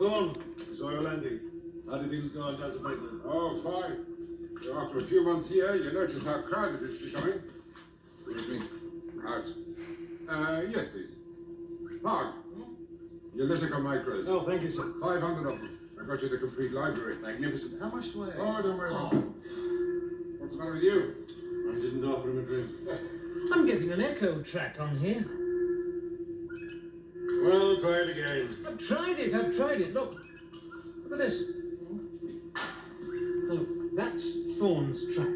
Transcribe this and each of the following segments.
Kroll, we saw your landing. How did things go on Delta Maitland? Oh, fine. After a few months here, you notice how crowded it's becoming. What do you mean? Out. Yes, please. Mark, your Litico micros. Oh, thank you, sir. 500 of them. I got you the complete library. Magnificent. How much do I owe? Oh, don't worry about it. What's the matter with you? I didn't offer him a drink. I'm getting an echo track on here. Well, try it again. I've tried it. Look at this. So, look, that's Thorne's track.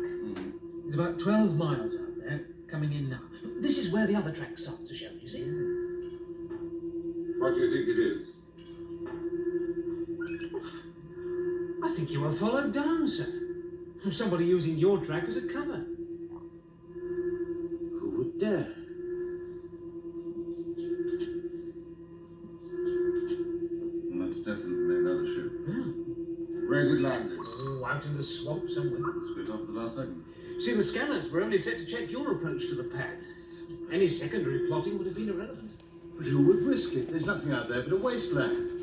It's about 12 miles out there, coming in now. This is where the other track starts to show, you see. What do you think it is? I think you were followed down, sir. From somebody using your track as a cover. Who would dare? Well, that's definitely another ship. Yeah. Where's it landed? Oh, out in the swamp somewhere. Split off at the last second. See, the scanners were only set to check your approach to the pad. Any secondary plotting would have been irrelevant. But who would risk it? There's nothing out there but a wasteland.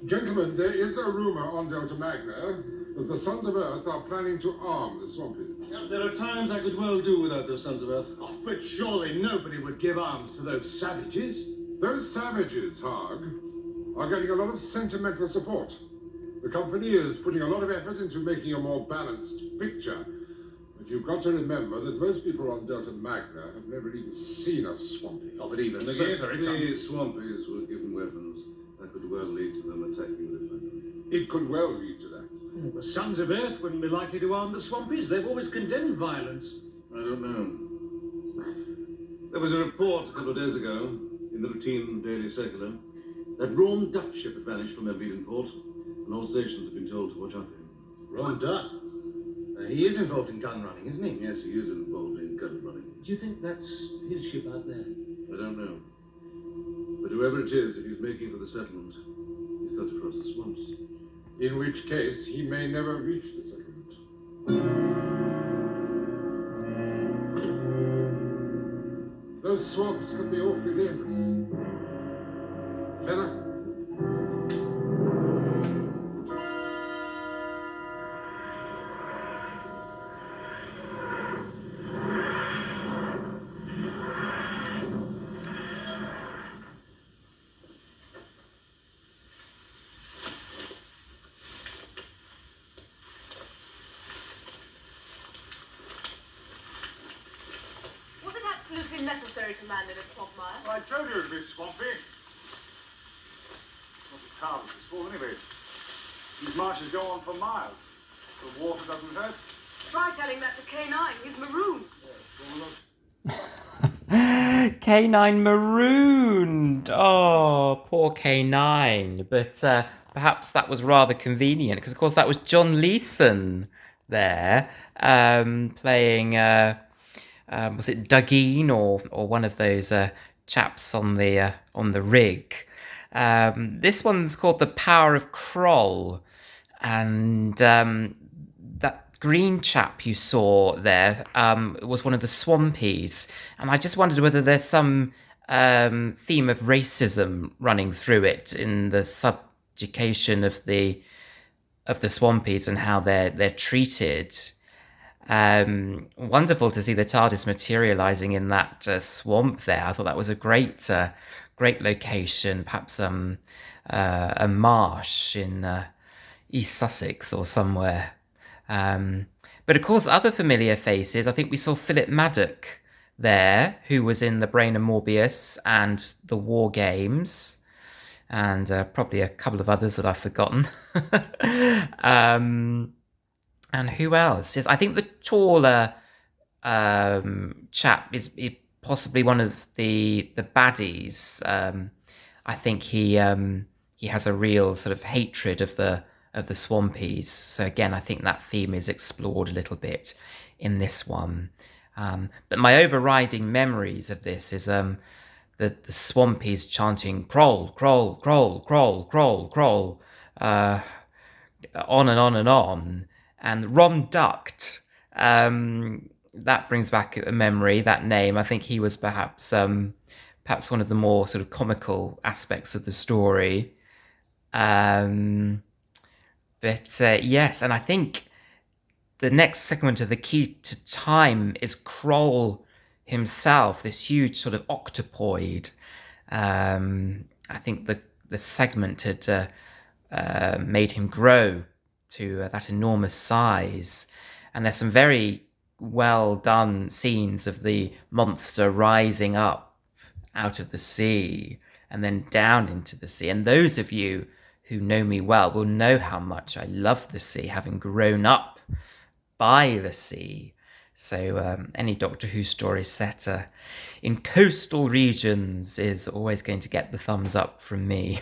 Gentlemen, there is a rumor on Delta Magna that the Sons of Earth are planning to arm the Swampies. Yeah, there are times I could well do without those Sons of Earth. Oh, but surely nobody would give arms to those savages. Those savages, Hag, are getting a lot of sentimental support. The company is putting a lot of effort into making a more balanced picture. But you've got to remember that most people on Delta Magna have never even seen a Swampy. Oh, but even If so, the sir, it's Swampies were given weapons, that could well lead to them attacking the refinery. It could well lead to that. The Sons of Earth wouldn't be likely to arm the Swampies. They've always condemned violence. I don't know. There was a report a couple of days ago in the routine Daily Circular that Ron Dutch ship had vanished from Elbeeden port, and all stations have been told to watch out for him. Ron Dutt. He is involved in gun running, isn't he? Yes, he is involved in gun running. Do you think that's his ship out there? I don't know. But whoever it is, if he's making for the settlement, he's got to cross the swamps. In which case, he may never reach the settlement. Those swamps can be awfully dangerous. Fella? Absolutely necessary to land in a quagmire. I told you it'd be swampy. Not the town this is full anyway. These marshes go on for miles. The water doesn't hurt. Try telling that to K9. He's marooned. K9 marooned. Oh, poor K9. But perhaps that was rather convenient because, of course, that was John Leeson there playing. Was it Dugeen or one of those chaps on the rig? This one's called The Power of Kroll, and that green chap you saw there was one of the Swampies, and I just wondered whether there's some theme of racism running through it in the subjugation of the Swampies and how they're treated. Wonderful to see the TARDIS materializing in that swamp there. I thought that was a great location. Perhaps a marsh in East Sussex or somewhere. But of course, other familiar faces. I think we saw Philip Maddock there, who was in The Brain of Morbius and The War Games, and probably a couple of others that I've forgotten. And who else? Yes, I think the taller chap is possibly one of the baddies. I think he has a real sort of hatred of the Swampies. So again, I think that theme is explored a little bit in this one. But my overriding memories of this is the Swampies chanting "Kroll, Kroll, Kroll, Kroll, Kroll, Kroll," on and on and on. And Ron Duct, that brings back a memory, that name. I think he was perhaps one of the more sort of comical aspects of the story. Yes, and I think the next segment of The Key to Time is Kroll himself, this huge sort of octopoid. I think the segment had made him grow to that enormous size. And there's some very well done scenes of the monster rising up out of the sea and then down into the sea. And those of you who know me well will know how much I love the sea, having grown up by the sea. So any Doctor Who story set in coastal regions is always going to get the thumbs up from me.